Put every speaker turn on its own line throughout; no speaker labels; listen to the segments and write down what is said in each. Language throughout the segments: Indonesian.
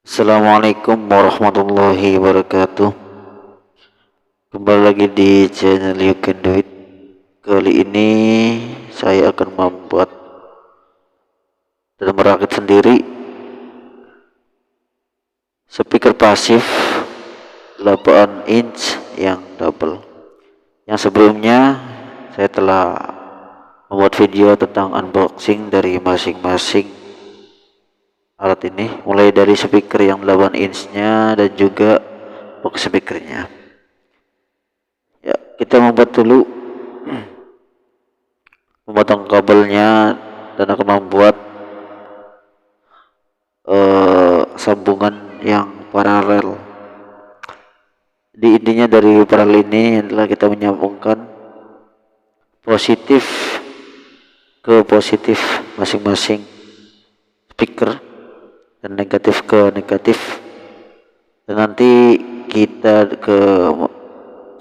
Assalamualaikum warahmatullahi wabarakatuh. Kembali lagi di channel You Can Do It. Kali ini saya akan membuat dan merakit sendiri speaker pasif 8 inch yang double. Yang sebelumnya saya telah membuat video tentang unboxing dari masing-masing alat ini, mulai dari speaker yang 8 inch-nya dan juga box speakernya. Ya, kita membuat dulu memotong kabelnya dan akan membuat sambungan yang paralel. Di intinya dari paralel ini adalah kita menyambungkan positif ke positif masing-masing speaker dan negatif ke negatif, dan nanti kita ke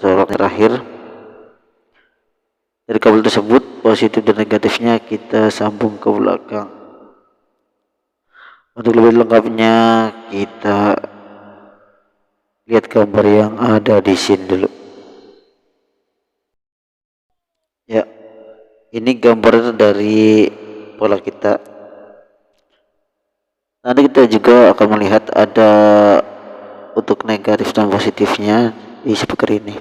sorot terakhir dari kabel tersebut. Positif dan negatifnya kita sambung ke belakang. Untuk lebih lengkapnya kita lihat gambar yang ada di sini dulu. Ya, ini gambar dari pola kita. Nanti kita juga akan melihat ada untuk negatif dan positifnya di speaker ini.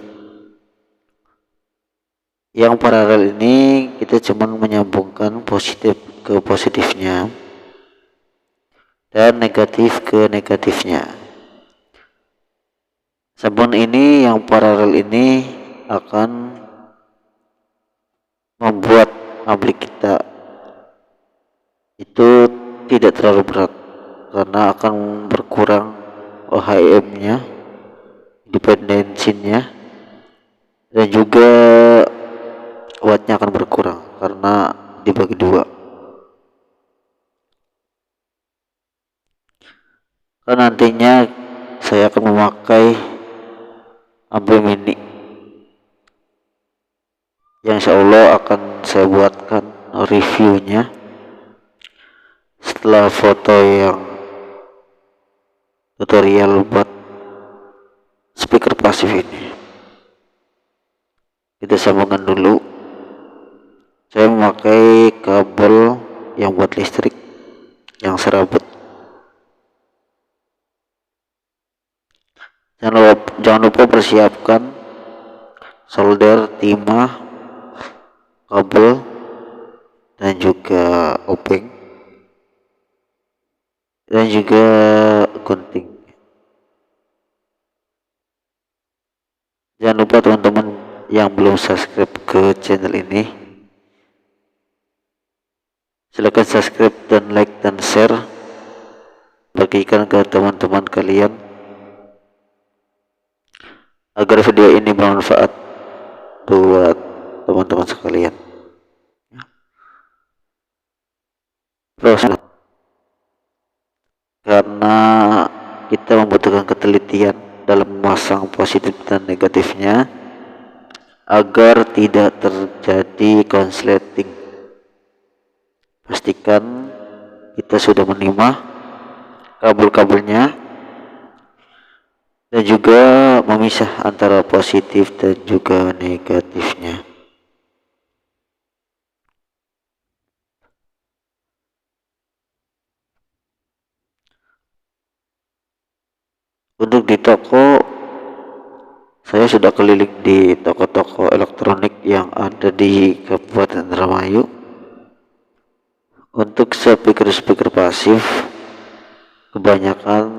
Yang paralel ini kita cuma menyambungkan positif ke positifnya dan negatif ke negatifnya. Sambungan ini yang paralel ini akan membuat ampli kita itu tidak terlalu berat karena akan berkurang OHM-nya, independensinya, dan juga wattnya akan berkurang karena dibagi dua. Dan nantinya saya akan memakai ampli mini yang insya Allah akan saya buatkan reviewnya setelah foto yang tutorial buat speaker pasif ini. Kita sambungkan dulu. Saya memakai kabel yang buat listrik yang serabut. Jangan lupa persiapkan solder, timah, kabel, dan juga obeng, dan juga gunting. Jangan lupa teman-teman yang belum subscribe ke channel ini, silakan subscribe dan like dan share, bagikan ke teman-teman kalian agar video ini bermanfaat buat teman-teman sekalian. Terus karena kita membutuhkan ketelitian dalam memasang positif dan negatifnya agar tidak terjadi konsleting. Pastikan kita sudah menimah kabel-kabelnya dan juga memisah antara positif dan juga negatifnya. Untuk di toko, saya sudah keliling di toko-toko elektronik yang ada di Kabupaten Indramayu. Untuk speaker pasif, kebanyakan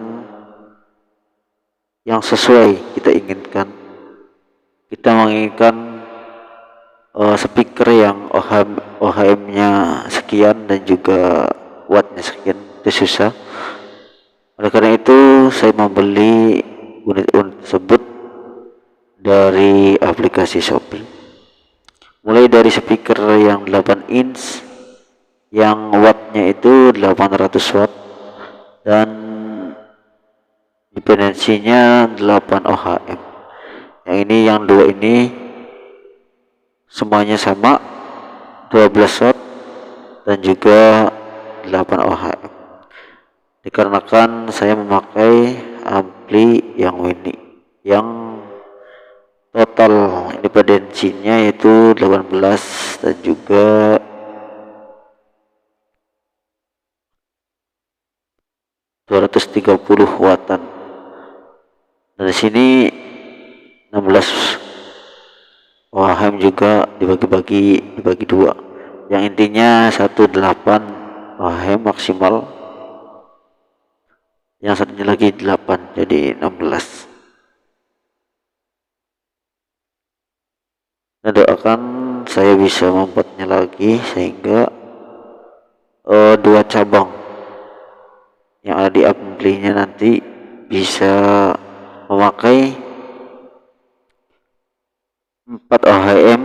yang sesuai kita inginkan. Kita menginginkan speaker yang OHM-nya sekian dan juga wattnya sekian, itu susah. Oleh karena itu saya membeli unit-unit tersebut dari aplikasi Shopee. Mulai dari speaker yang 8 inch yang wattnya itu 800 watt dan independensinya 8 OHM. Yang ini, yang dua ini semuanya sama 12 watt dan juga 8 OHM. dikarenakan saya memakai ampli yang Wini yang total independensinya yaitu 18 dan juga 230 wattan. Dari sini 16 ohm juga dibagi dua, yang intinya 18 ohm maksimal, yang satunya lagi 8 jadi 16. Nah, doakan saya bisa membuatnya lagi sehingga dua cabang yang ada di amplinya nanti bisa memakai 4 ohm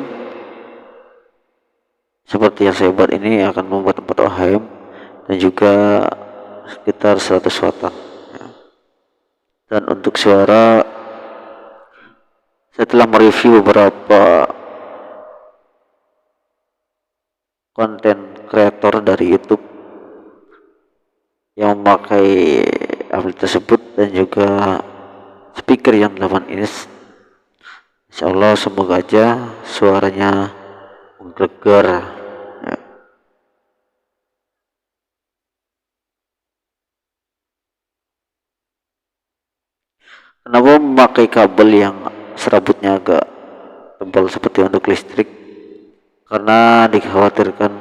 seperti yang saya buat ini, akan membuat 4 ohm dan juga sekitar 100 wattan. Dan untuk suara, saya telah mereview beberapa konten kreator dari YouTube yang memakai ampli tersebut dan juga speaker yang 8 inch. Insya Allah semoga aja suaranya menggelegar ya. Kenapa memakai kabel yang serabutnya agak tebal seperti untuk listrik? Karena dikhawatirkan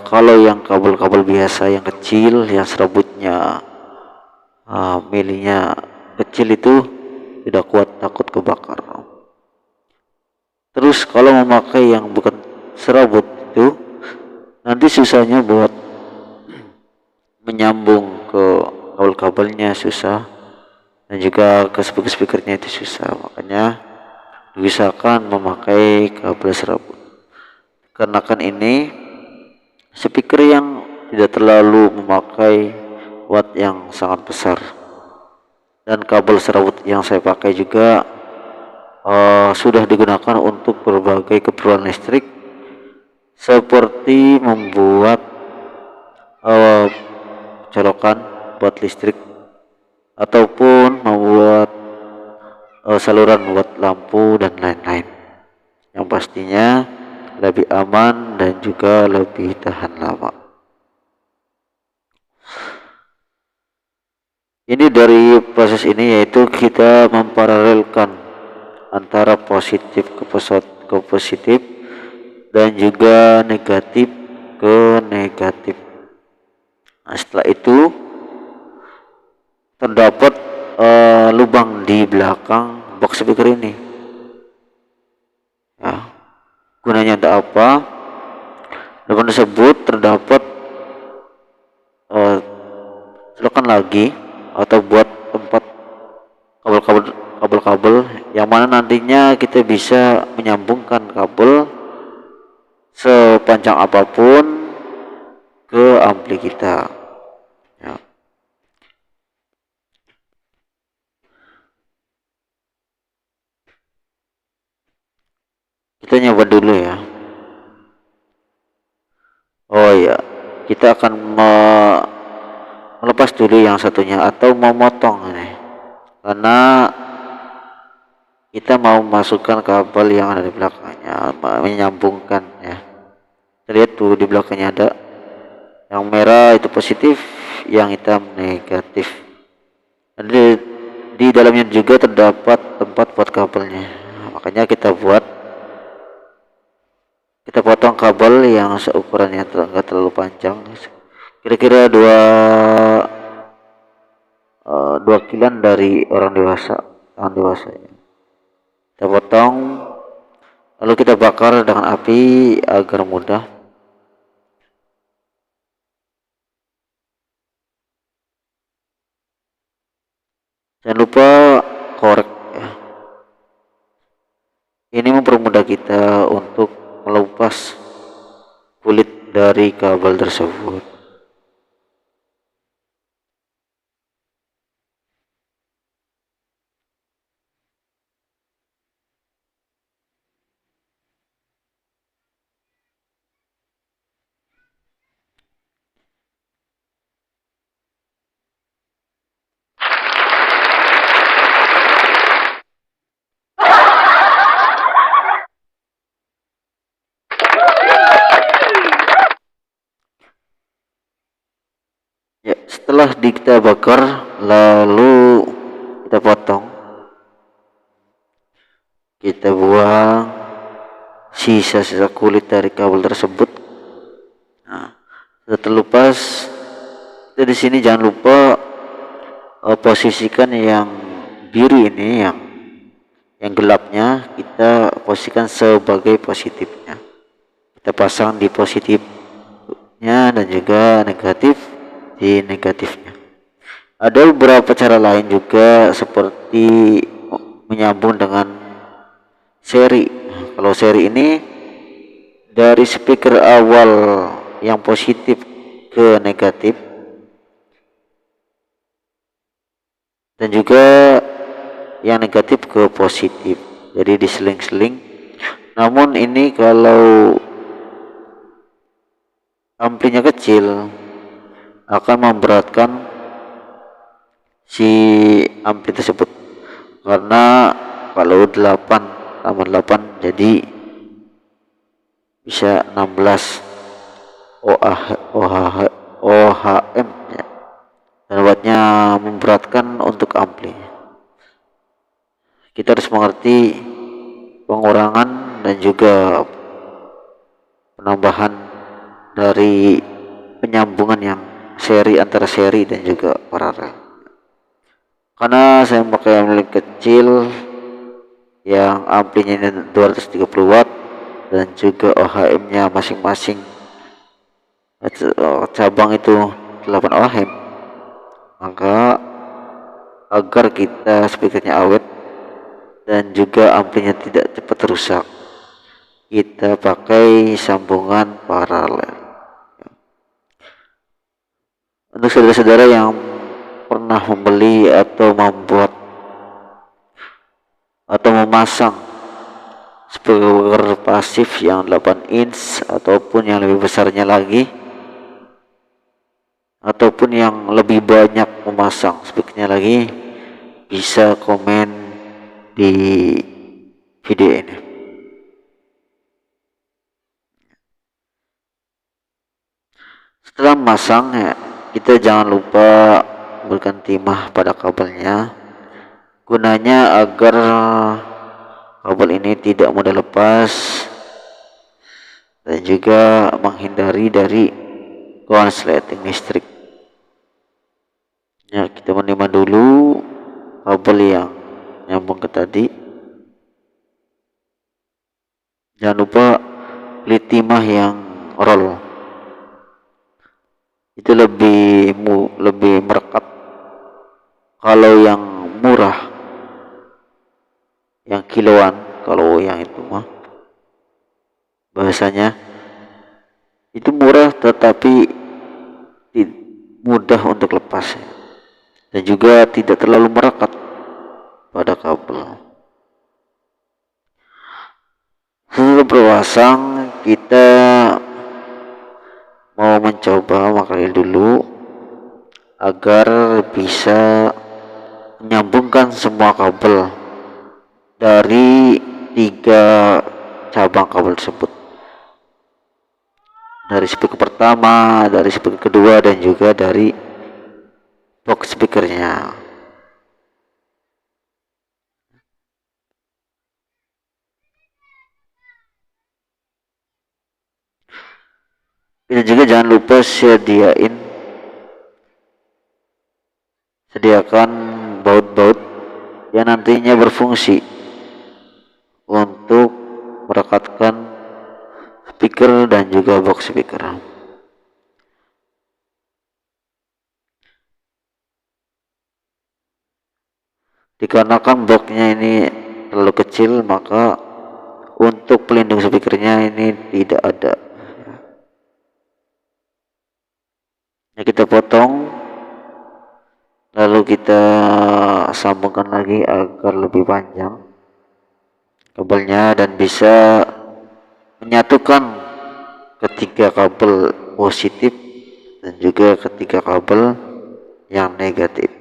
kalau yang kabel-kabel biasa yang kecil yang serabutnya milinya kecil itu tidak kuat, takut kebakar. Terus kalau memakai yang bukan serabut itu nanti susahnya buat menyambung ke kabel-kabelnya susah, dan juga ke speaker-speakernya itu susah. Makanya diusahakan memakai kabel serabut. Karena kan ini speaker yang tidak terlalu memakai watt yang sangat besar, dan kabel serabut yang saya pakai juga sudah digunakan untuk berbagai keperluan listrik seperti membuat colokan buat listrik ataupun membuat saluran buat lampu dan lain-lain, yang pastinya lebih aman dan juga lebih tahan lama. Ini dari proses ini yaitu kita memparalelkan antara positif ke positif dan juga negatif ke negatif. Nah, setelah itu terdapat lubang di belakang box speaker ini. Ya, gunanya untuk apa? Lubang tersebut terdapat selokan lagi atau buat tempat kabel-kabel yang mana nantinya kita bisa menyambungkan kabel sepanjang apapun ke ampli kita ya. Kita nyoba dulu ya. Oh ya, kita akan melepas dulu yang satunya atau memotong nih, karena kita mau masukkan kabel yang ada di belakangnya, menyambungkan ya. Lihat tuh di belakangnya ada yang merah itu positif, yang hitam negatif. Dan di dalamnya juga terdapat tempat buat kabelnya. Nah, makanya kita potong kabel yang seukurannya enggak terlalu panjang, kira-kira 2 kilan dari orang dewasa, tangan dewasa ya. Kita potong lalu kita bakar dengan api agar mudah. Jangan lupa korek ya. Ini mempermudah kita untuk melepas kulit dari kabel tersebut. Setelah kita bakar, lalu kita potong, kita buang sisa-sisa kulit dari kabel tersebut. Nah, setelah terlepas, kita di sini jangan lupa posisikan yang biru ini, yang gelapnya kita posisikan sebagai positifnya. Kita pasang di positifnya dan juga negatif di negatifnya. Ada beberapa cara lain juga seperti menyambung dengan seri. Kalau seri ini dari speaker awal yang positif ke negatif, dan juga yang negatif ke positif, jadi diseling-seling. Namun ini kalau amplinya kecil akan memberatkan si ampli tersebut, karena kalau 8 tambah 8 jadi bisa 16 ohm ya. Dan buatnya memberatkan untuk ampli. Kita harus mengerti pengurangan dan juga penambahan dari penyambungan yang seri, antara seri dan juga paralel. Karena saya pakai ampli kecil yang amplinya 230 watt dan juga ohm-nya masing-masing cabang itu 8 ohm, maka agar kita speakernya awet dan juga amplinya tidak cepat rusak, kita pakai sambungan paralel. Untuk saudara-saudara yang pernah membeli atau membuat atau memasang speaker pasif yang 8 inch ataupun yang lebih besarnya lagi, ataupun yang lebih banyak memasang speakernya lagi, bisa komen di video ini. Setelah memasang ya, kita jangan lupa berikan timah pada kabelnya, gunanya agar kabel ini tidak mudah lepas dan juga menghindari dari konsleting listrik. Ya, kita menimah dulu kabel yang nyambung ke tadi. Jangan lupa beli timah yang roll, itu lebih merekat. Kalau yang murah, yang kiloan, kalau yang itu mah bahasanya itu murah tetapi mudah untuk lepas dan juga tidak terlalu merekat pada kabel. Setelah berpasang, kita mau mencoba pakai dulu agar bisa menyambungkan semua kabel dari 3 cabang kabel tersebut, dari speaker pertama, dari speaker kedua, dan juga dari box speakernya. Dan juga jangan lupa sediakan baut-baut yang nantinya berfungsi untuk merekatkan speaker dan juga box speaker. Dikarenakan boxnya ini terlalu kecil, maka untuk pelindung speakernya ini tidak ada. Ya, kita potong, lalu kita sambungkan lagi agar lebih panjang kabelnya dan bisa menyatukan ketiga kabel positif dan juga ketiga kabel yang negatif.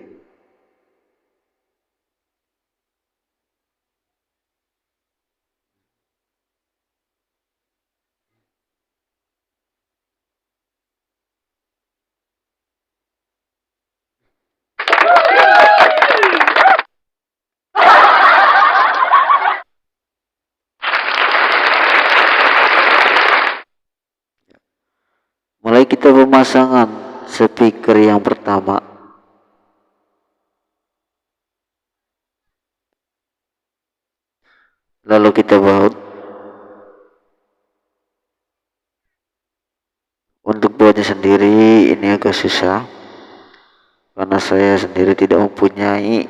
kita pemasangan speaker yang pertama. Lalu kita baut. Untuk buatnya sendiri ini agak susah karena saya sendiri tidak mempunyai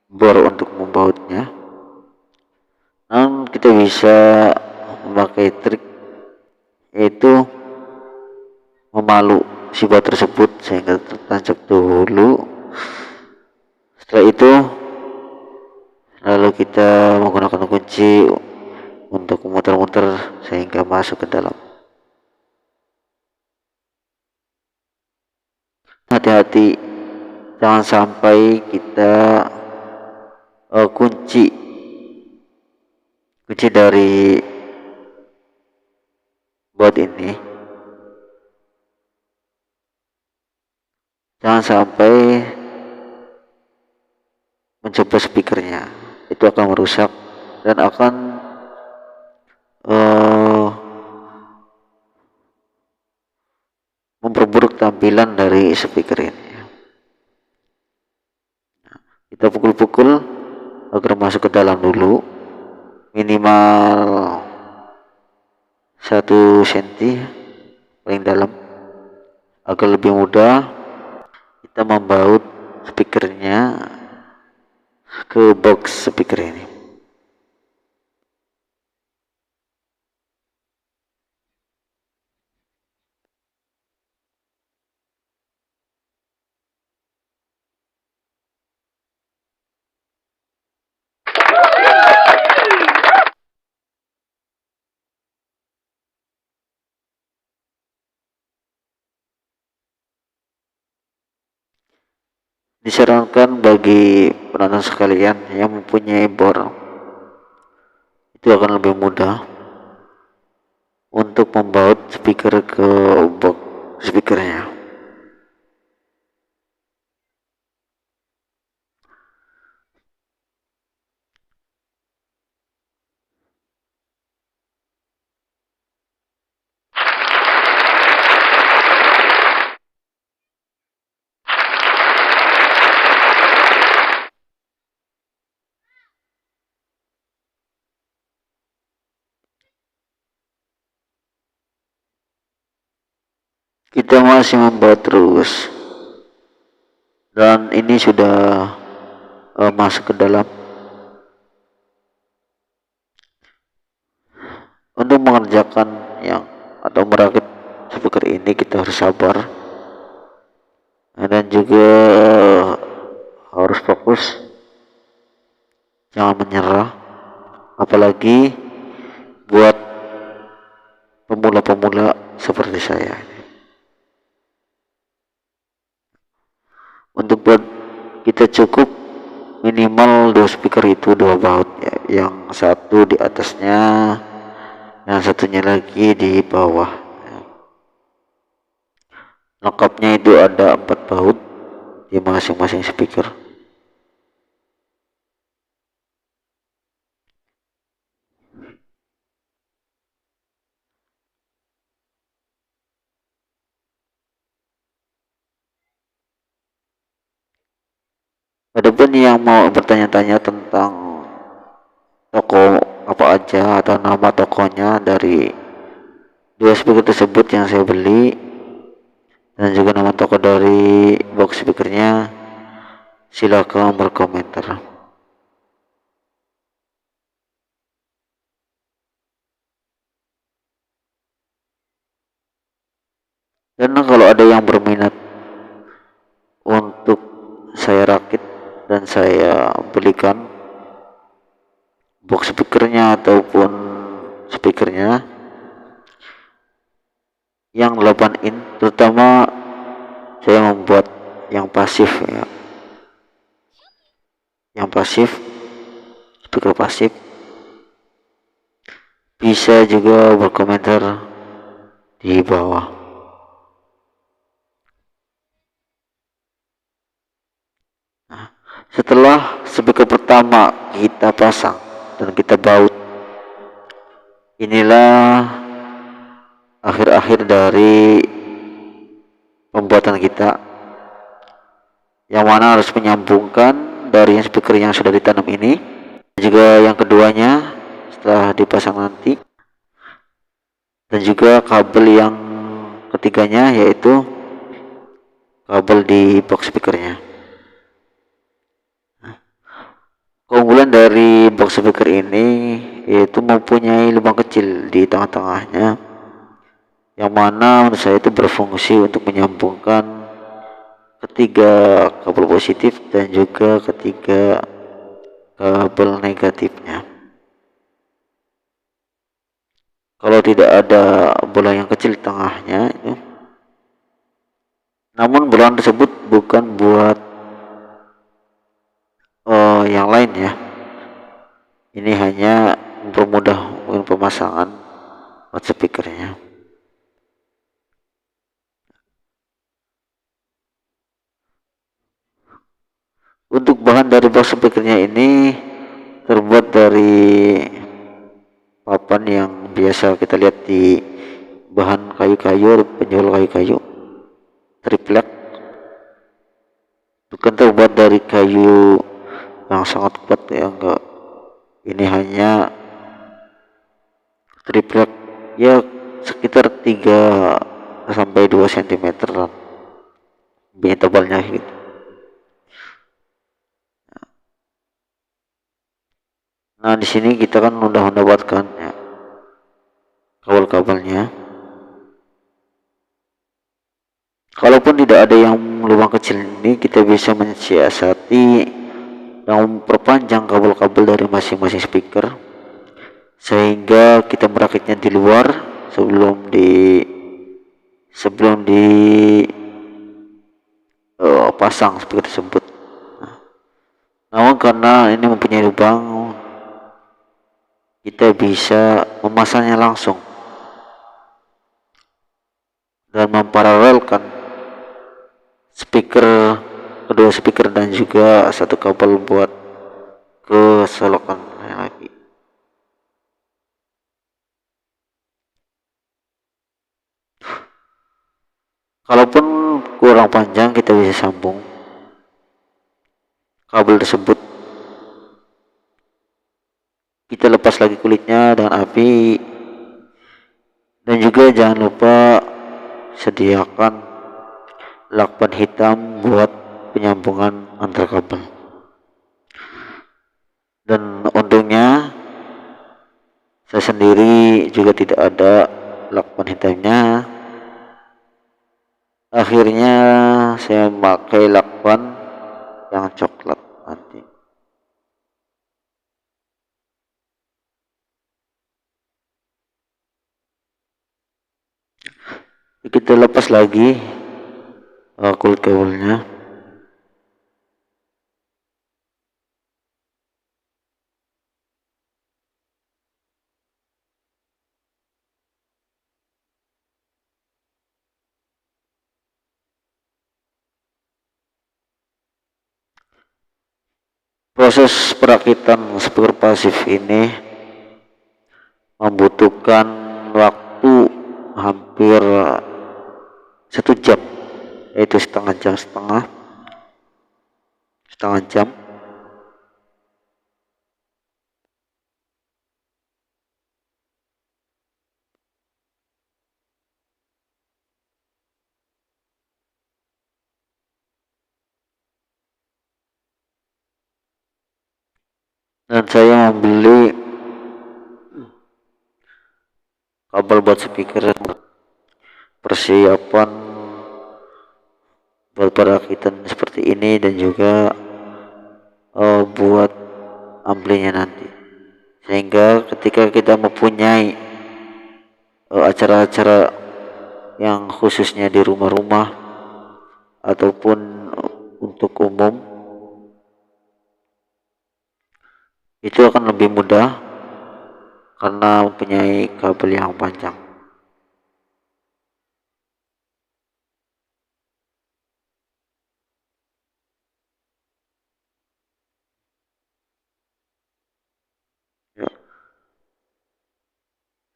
bor untuk membautnya. Namun kita bisa memakai trik, yaitu memalu si baut tersebut sehingga tertancap dulu. Setelah itu lalu kita menggunakan kunci untuk memutar-mutar sehingga masuk ke dalam. Hati-hati, jangan sampai kita kunci dari baut ini, jangan sampai mencoba speakernya, itu akan merusak dan akan memperburuk tampilan dari speaker ini. Kita pukul-pukul agar masuk ke dalam dulu, minimal 1 cm paling dalam, agar lebih mudah kita membaut speakernya ke box speaker ini. Disarankan bagi penonton sekalian yang mempunyai bor, itu akan lebih mudah untuk membaut speaker ke box speakernya. Kita masih membaut terus dan ini sudah masuk ke dalam. Untuk mengerjakan yang atau merakit speaker ini kita harus sabar dan juga harus fokus, jangan menyerah, apalagi buat pemula-pemula seperti saya. Untuk buat kita cukup minimal 2 speaker itu 2 baut ya, yang satu di atasnya, yang satunya lagi di bawah. Lengkapnya itu ada 4 baut di masing-masing speaker. Adapun yang mau bertanya-tanya tentang toko apa aja atau nama tokonya dari 2 speaker tersebut yang saya beli dan juga nama toko dari box speakernya, silakan berkomentar. Dan kalau ada yang berminat untuk saya rakit dan saya belikan box speakernya ataupun speakernya yang 8 in, terutama saya membuat yang pasif ya, yang pasif, speaker pasif, bisa juga berkomentar di bawah. Nah, setelah speaker pertama kita pasang dan kita baut, inilah akhir-akhir dari pembuatan kita, yang mana harus menyambungkan dari speaker yang sudah ditanam ini. Juga yang keduanya setelah dipasang nanti, dan juga kabel yang ketiganya yaitu kabel di box speakernya. Keunggulan dari box speaker ini yaitu mempunyai lubang kecil di tengah-tengahnya, yang mana menurut saya itu berfungsi untuk menyambungkan ketiga kabel positif dan juga ketiga kabel negatifnya. Kalau tidak ada bola yang kecil di tengahnya itu, namun bola tersebut bukan buat yang lain ya, ini hanya mempermudah pemasangan buat speakernya. Untuk bahan dari box speakernya ini terbuat dari papan yang biasa kita lihat di bahan kayu-kayu, penjual kayu-kayu, triplek. Bukan terbuat dari kayu yang sangat kuat ya, enggak. Ini hanya triplek ya, sekitar 3 sampai 2 cm lah lebih tebalnya gitu. Nah, di sini kita kan udah mendapatkan ya, kabel-kabelnya. Kalaupun tidak ada yang lubang kecil ini, kita bisa mensiasati yang memperpanjang kabel-kabel dari masing-masing speaker, sehingga kita merakitnya di luar sebelum di pasang speaker tersebut. Namun karena ini mempunyai lubang, kita bisa memasangnya langsung dan memparalelkan speaker, kedua speaker, dan juga satu kabel buat ke solokan lagi. Kalaupun kurang panjang, kita bisa sambung kabel tersebut, kita lepas lagi kulitnya dengan api, dan juga jangan lupa sediakan lakban hitam buat penyambungan antar kabel. Dan untungnya saya sendiri juga tidak ada lakban hitamnya, akhirnya saya memakai lakban yang coklat nanti. Kita lepas lagi kulit kabelnya. Proses perakitan speaker pasif ini membutuhkan waktu hampir 1 jam, yaitu setengah jam. Dan saya membeli kabel buat speaker, persiapan buat perakitan seperti ini, dan juga buat amplinya nanti, sehingga ketika kita mempunyai acara-acara yang khususnya di rumah-rumah ataupun untuk umum, itu akan lebih mudah karena mempunyai kabel yang panjang. Ya.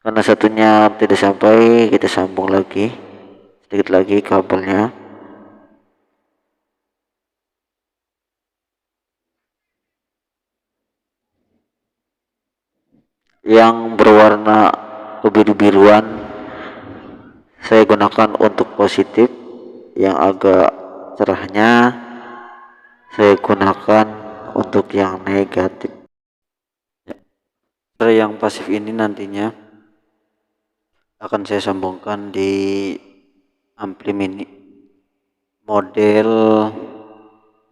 Karena satunya tidak sampai, kita sambung lagi sedikit lagi kabelnya. Yang berwarna kebiru-biruan saya gunakan untuk positif, yang agak cerahnya saya gunakan untuk yang negatif. Yang pasif ini nantinya akan saya sambungkan di ampli mini model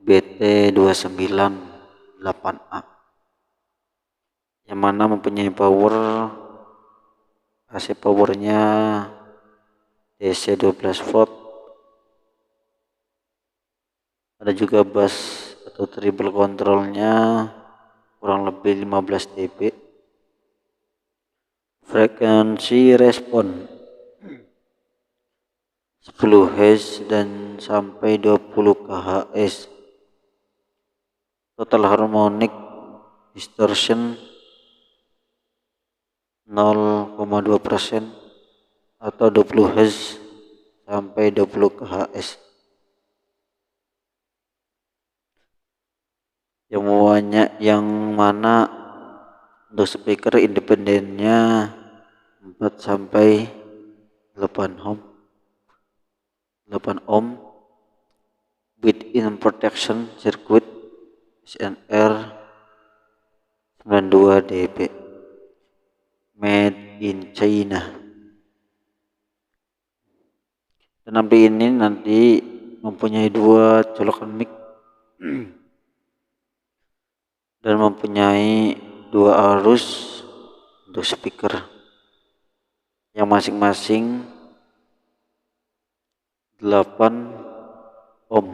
BT298A yang mana mempunyai power AC powernya DC 12 volt, ada juga bus atau triple controlnya kurang lebih 15 dB, frekuensi respon 10 Hz dan sampai 20 kHz, total harmonic distortion 0,2% atau 20 Hz sampai 20 kHz. Yang mana untuk speaker independennya 4 sampai 8 ohm built-in protection circuit SNR 92 dB, made in China. Dan ampli ini nanti mempunyai 2 colokan mic dan mempunyai 2 arus untuk speaker yang masing-masing 8 ohm.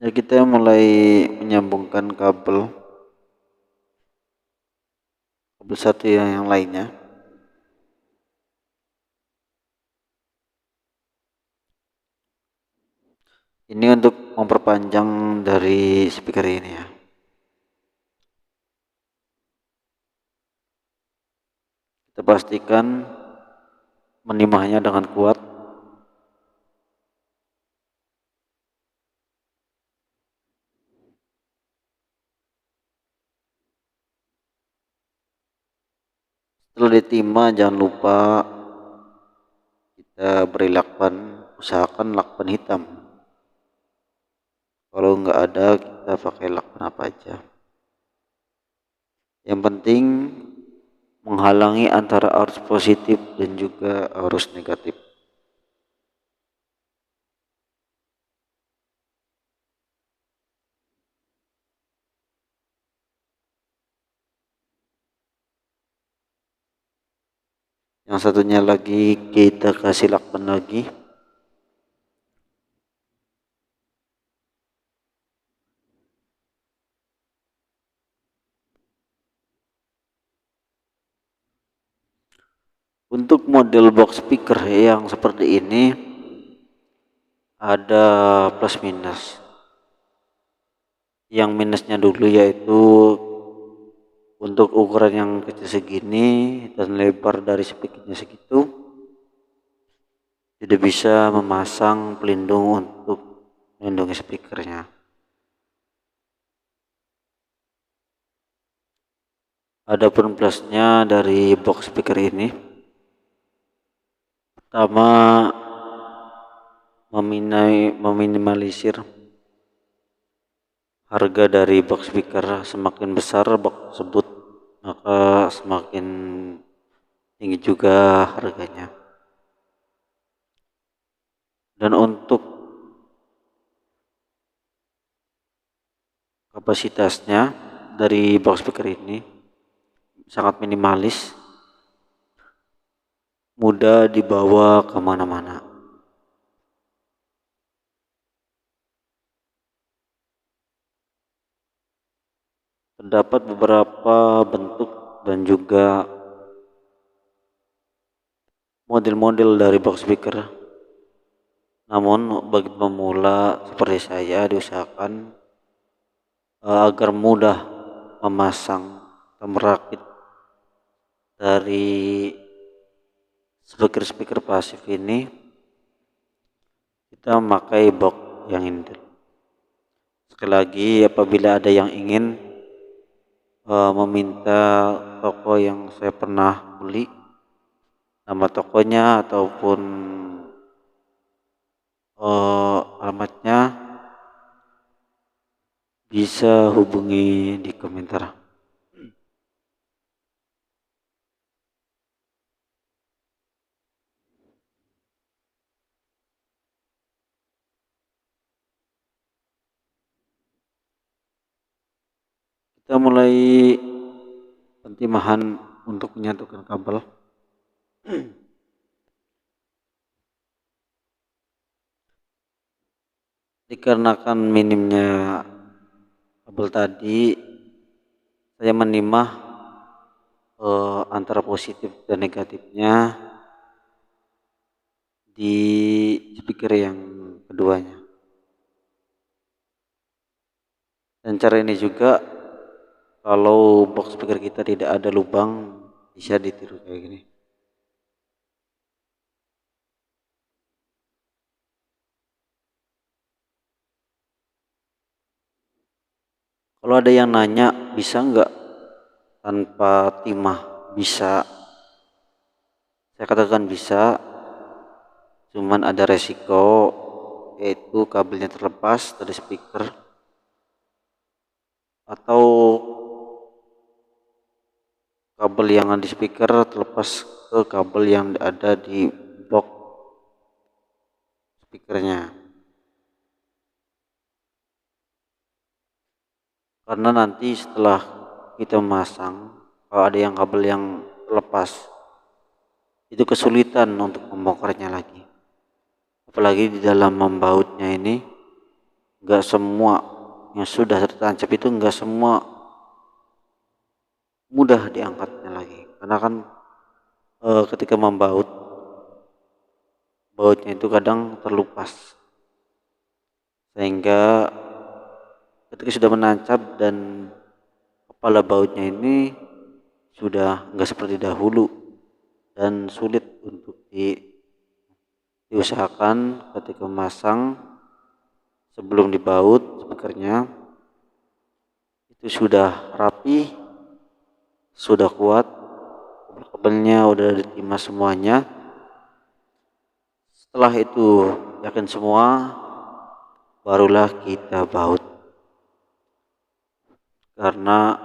Ya, kita mulai menyambungkan kabel satu yang lainnya. Ini untuk memperpanjang dari speaker ini ya. Kita pastikan menimahnya dengan kuat. Setelah ditimah, jangan lupa kita beri lakban, usahakan lakban hitam. Kalau nggak ada, kita pakai lakban apa aja. Yang penting menghalangi antara arus positif dan juga arus negatif. Yang satunya lagi kita kasih lakban lagi. Untuk model box speaker yang seperti ini ada plus minus. Yang minusnya dulu yaitu untuk ukuran yang kecil segini dan lebar dari speakernya segitu, tidak bisa memasang pelindung untuk melindungi speakernya. Adapun plusnya dari box speaker ini, pertama meminimalisir harga dari box speaker. Semakin besar box tersebut, maka semakin tinggi juga harganya. Dan untuk kapasitasnya dari box speaker ini sangat minimalis, mudah dibawa kemana-mana. Terdapat beberapa bentuk dan juga model-model dari box speaker. Namun bagi pemula seperti saya diusahakan agar mudah memasang atau merakit dari speaker pasif ini, kita memakai box yang ini. Sekali lagi, apabila ada yang ingin meminta toko yang saya pernah beli, nama tokonya ataupun alamatnya, bisa hubungi di komentar. Kita mulai pentimahan untuk menyatukan kabel. Dikarenakan minimnya kabel tadi, saya menimah antara positif dan negatifnya di speaker yang keduanya. Dan cara ini juga, kalau box speaker kita tidak ada lubang, bisa ditiru kayak gini. Kalau ada yang nanya bisa nggak tanpa timah? Bisa. Saya katakan bisa, cuman ada resiko, yaitu kabelnya terlepas dari speaker atau kabel yang ada di speaker terlepas ke kabel yang ada di box speakernya. Karena nanti setelah kita memasang, kalau ada yang kabel yang lepas, itu kesulitan untuk membongkarnya lagi. Apalagi di dalam membautnya ini, nggak semua yang sudah tertancap itu nggak semua mudah diangkatnya lagi. Karena kan ketika membaut, bautnya itu kadang terlupas, sehingga ketika sudah menancap dan kepala bautnya ini sudah nggak seperti dahulu dan sulit untuk diusahakan ketika memasang. Sebelum dibaut speakernya itu sudah rapi, sudah kuat, kabelnya udah ditimah semuanya. Setelah itu yakin semua, barulah kita baut. Karena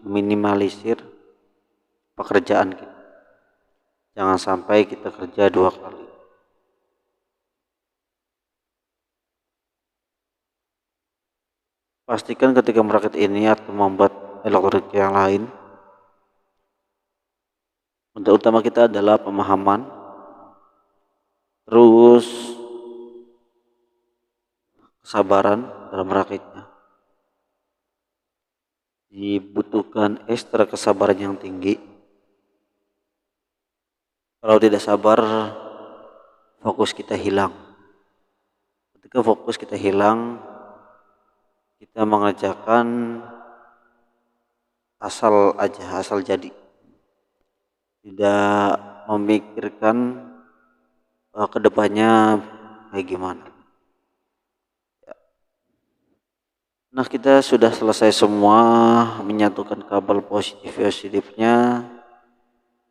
minimalisir pekerjaan kita. Jangan sampai kita kerja 2 kali. Pastikan ketika merakit ini atau membuat elektronik yang lain, untuk utama kita adalah pemahaman, terus kesabaran dalam merakitnya. Dibutuhkan ekstra kesabaran yang tinggi. Kalau tidak sabar, fokus kita hilang. Ketika fokus kita hilang, kita mengerjakan asal aja, asal jadi. Tidak memikirkan kedepannya kayak gimana. Nah, kita sudah selesai semua menyatukan kabel positifnya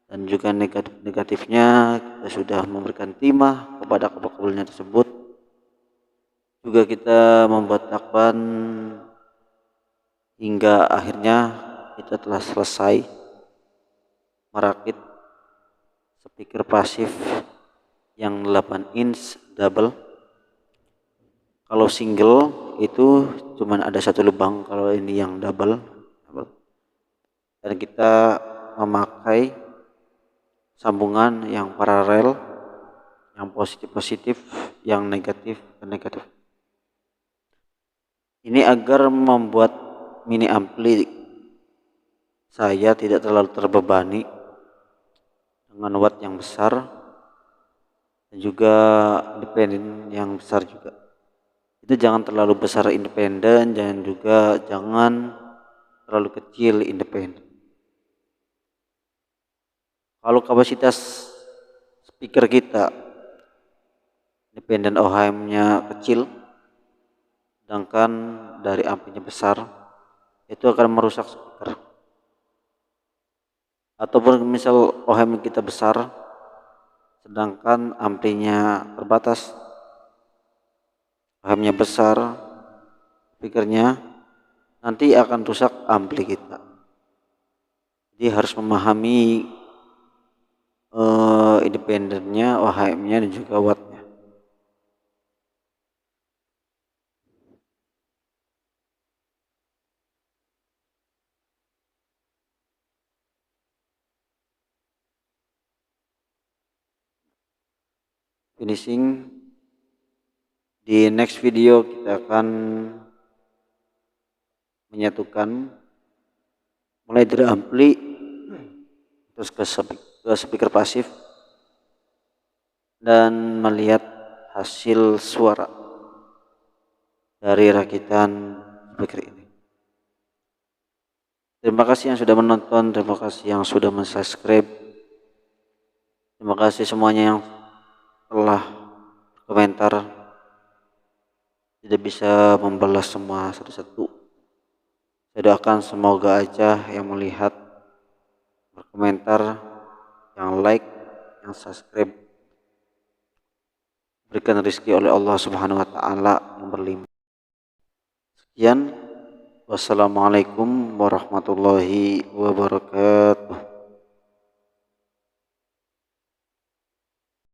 dan juga negatifnya. Kita sudah memberikan timah kepada kabel-kabelnya tersebut. Juga kita membuat lakban hingga akhirnya kita telah selesai merakit speaker pasif yang 8 inch double. Kalau single itu cuman ada 1 lubang, kalau ini yang double. Dan kita memakai sambungan yang paralel, yang positif, yang negatif. Ini agar membuat mini ampli saya tidak terlalu terbebani dengan watt yang besar dan juga independen yang besar juga. Itu jangan terlalu besar independen, jangan terlalu kecil independen. Kalau kapasitas speaker kita independen OHM-nya kecil, sedangkan dari amplinya besar, itu akan merusak speaker. Ataupun misal OHM kita besar, sedangkan amplinya terbatas, OHM-nya besar, speakernya, nanti akan rusak ampli kita. Jadi harus memahami independennya, OHM-nya dan juga wattnya. Finishing, di next video kita akan menyatukan mulai dari ampli terus ke speaker pasif dan melihat hasil suara dari rakitan speaker ini. Terima kasih yang sudah menonton, terima kasih yang sudah mensubscribe, terima kasih semuanya yang telah komentar. Tidak bisa membalas semua satu-satu. Saya doakan semoga aja yang melihat, berkomentar, yang like, yang subscribe, berikan rezeki oleh Allah Subhanahu wa taala yang berlimpah. Sekian, wassalamualaikum warahmatullahi wabarakatuh.